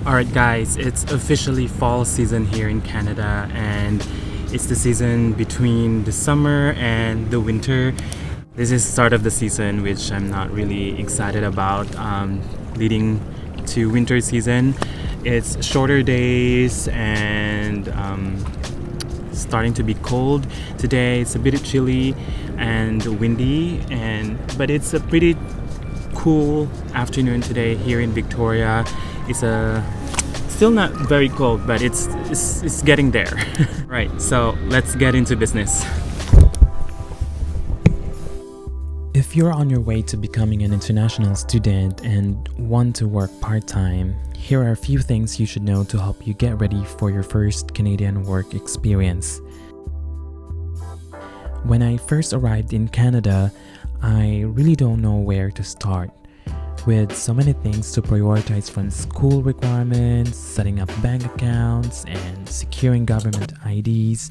Alright guys, it's officially fall season here in Canada, and it's the season between the summer and the winter. This is the start of the season, which I'm not really excited about, leading to winter season. It's shorter days and starting to be cold. Today it's a bit chilly and windy, but it's a pretty cool afternoon today here in Victoria. It's still not very cold, but it's getting there. Right, so let's get into business. If you're on your way to becoming an international student and want to work part-time, here are a few things you should know to help you get ready for your first Canadian work experience. When I first arrived in Canada, I really don't know where to start. With so many things to prioritize, from school requirements, setting up bank accounts, and securing government IDs.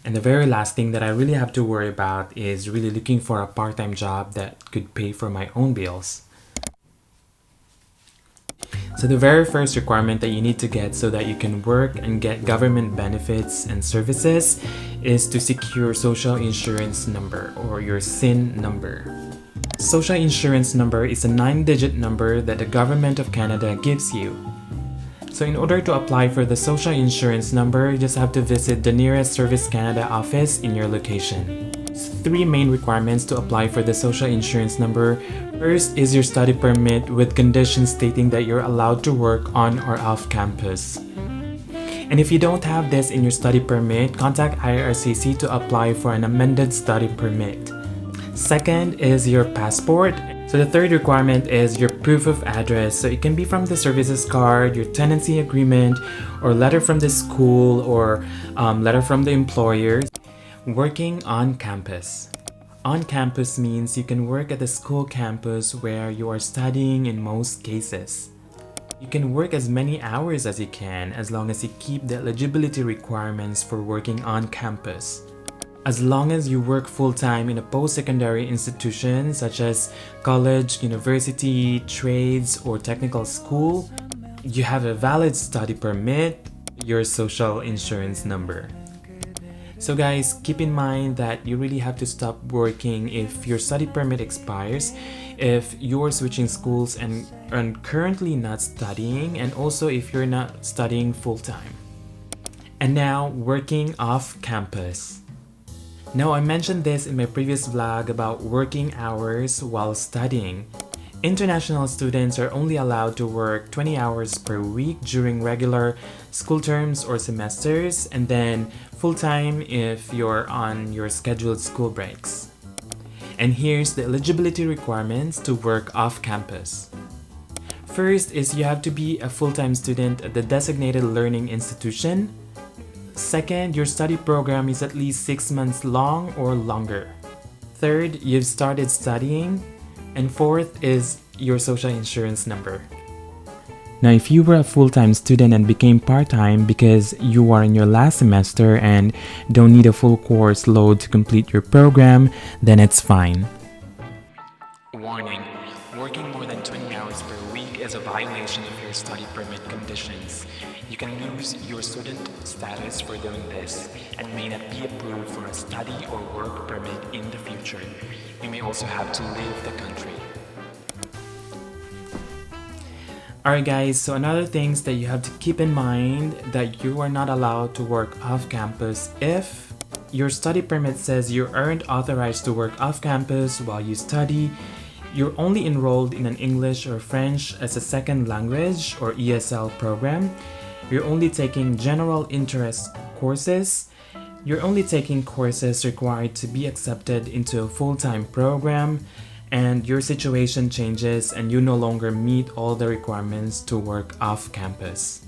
And the very last thing that I really have to worry about is really looking for a part-time job that could pay for my own bills. So the very first requirement that you need to get so that you can work and get government benefits and services is to secure social insurance number, or your SIN number. Social insurance number is a 9-digit number that the government of Canada gives you. So in order to apply for the social insurance number, you just have to visit the nearest Service Canada office in your location. Three main requirements to apply for the social insurance number. First is your study permit with conditions stating that you're allowed to work on or off campus. And if you don't have this in your study permit, contact IRCC to apply for an amended study permit. Second is your passport. So the third requirement is your proof of address. So it can be from the services card, your tenancy agreement, or letter from the school, or letter from the employer. Working on campus. On campus means you can work at the school campus where you are studying in most cases. You can work as many hours as you can, as long as you keep the eligibility requirements for working on campus. As long as you work full-time in a post-secondary institution such as college, university, trades, or technical school, you have a valid study permit, your social insurance number. So guys, keep in mind that you really have to stop working if your study permit expires, if you're switching schools and are currently not studying, and also if you're not studying full-time. And now, working off campus. Now, I mentioned this in my previous vlog about working hours while studying. International students are only allowed to work 20 hours per week during regular school terms or semesters, and then full-time if you're on your scheduled school breaks. And here's the eligibility requirements to work off campus. First is you have to be a full-time student at the designated learning institution. Second, your study program is at least 6 months long or longer. Third, you've started studying. And fourth is your social insurance number. Now, if you were a full-time student and became part-time because you are in your last semester and don't need a full course load to complete your program, then it's fine. Warning: working more than 20 hours per week is a violation of your study permit conditions. You can lose your student status for doing this and may not be approved for a study or work permit in the future. You may also have to leave the country. Alright guys, so another things that you have to keep in mind, that you are not allowed to work off campus if your study permit says you aren't authorized to work off campus while you study. You're only enrolled in an English or French as a second language or ESL program. You're only taking general interest courses. You're only taking courses required to be accepted into a full-time program, and your situation changes and you no longer meet all the requirements to work off campus.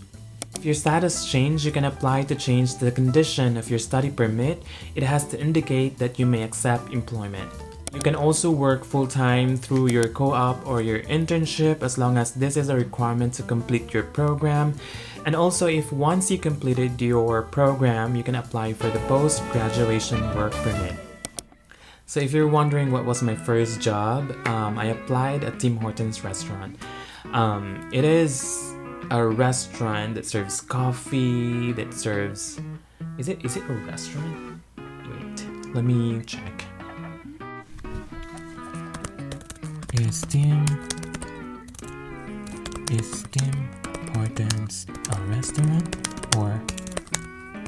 If your status changes, you can apply to change the condition of your study permit. It has to indicate that you may accept employment. You can also work full-time through your co-op or your internship, as long as this is a requirement to complete your program. And also, if once you completed your program, you can apply for the post-graduation work permit. So if you're wondering what was my first job, I applied at Tim Hortons restaurant. It is a restaurant that serves coffee, that serves... Is it a restaurant? Wait, let me check. Is Tim Hortons a restaurant or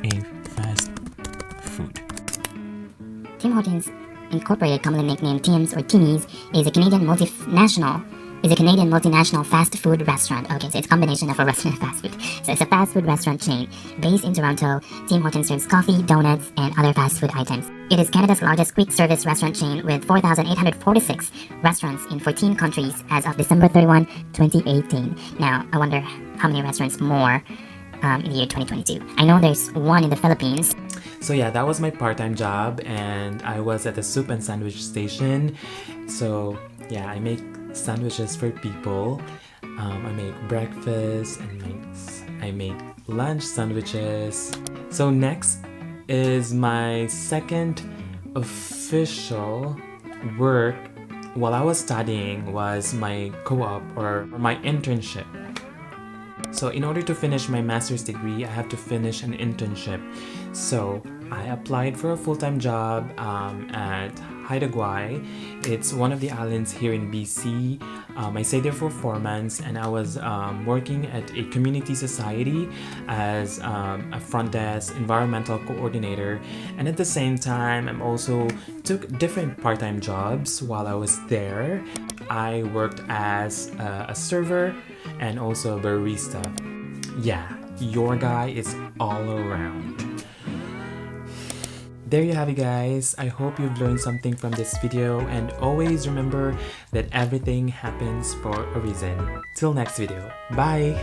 a fast food? Tim Hortons Incorporated, commonly nicknamed Tim's or Timmy's, is a Canadian multinational fast food restaurant. Okay, so it's a combination of a restaurant and fast food. So it's a fast food restaurant chain based in Toronto. Tim Hortons serves coffee, donuts, and other fast food items. It is Canada's largest quick service restaurant chain with 4,846 restaurants in 14 countries as of December 31, 2018. Now, I wonder how many restaurants more in the year 2022. I know there's one in the Philippines. So yeah, that was my part-time job, and I was at the soup and sandwich station. So yeah, I make sandwiches for people. I make breakfast and I make lunch sandwiches. So next is my second official work while I was studying was my co-op or my internship. So in order to finish my master's degree, I have to finish an internship. So I applied for a full-time job at Haida Gwaii. It's one of the islands here in BC. I stayed there for 4 months, and I was working at a community society as a front desk environmental coordinator. And at the same time, I also took different part-time jobs while I was there. I worked as a server and also a barista. Yeah, your guy is all around. There you have it, guys. I hope you've learned something from this video, and always remember that everything happens for a reason. Till next video. Bye!